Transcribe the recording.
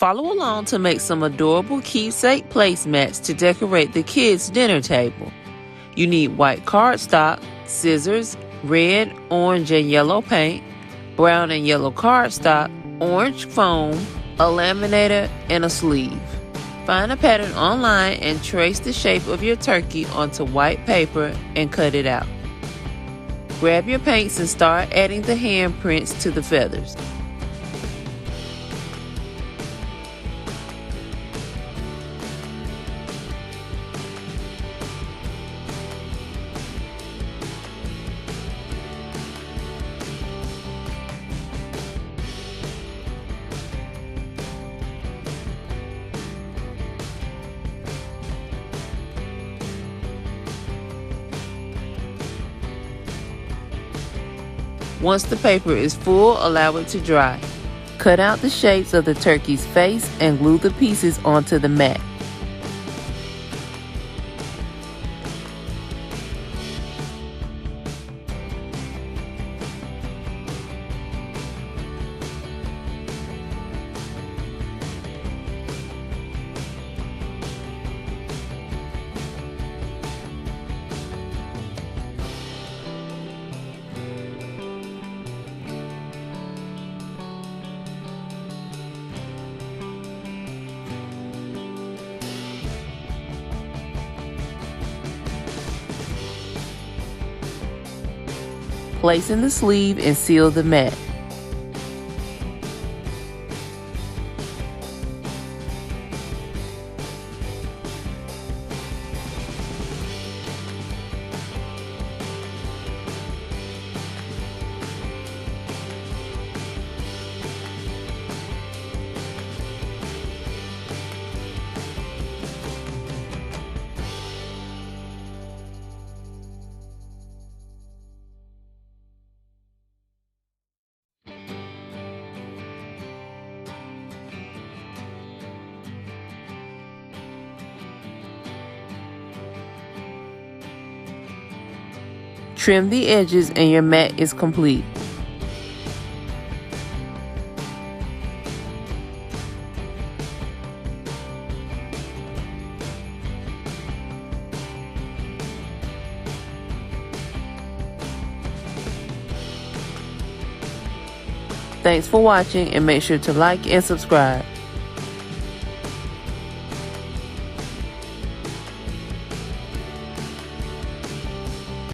Follow along to make some adorable keepsake placemats to decorate the kids' dinner table. You need white cardstock, scissors, red, orange, and yellow paint, brown and yellow cardstock, orange foam, a laminator, and a sleeve. Find a pattern online and trace the shape of your turkey onto white paper and cut it out. Grab your paints and start adding the handprints to the feathers. Once the paper is full, allow it to dry. Cut out the shapes of the turkey's face and glue the pieces onto the mat. Place in the sleeve and seal the mat. Trim the edges and your mat is complete. Thanks for watching and make sure to like and subscribe.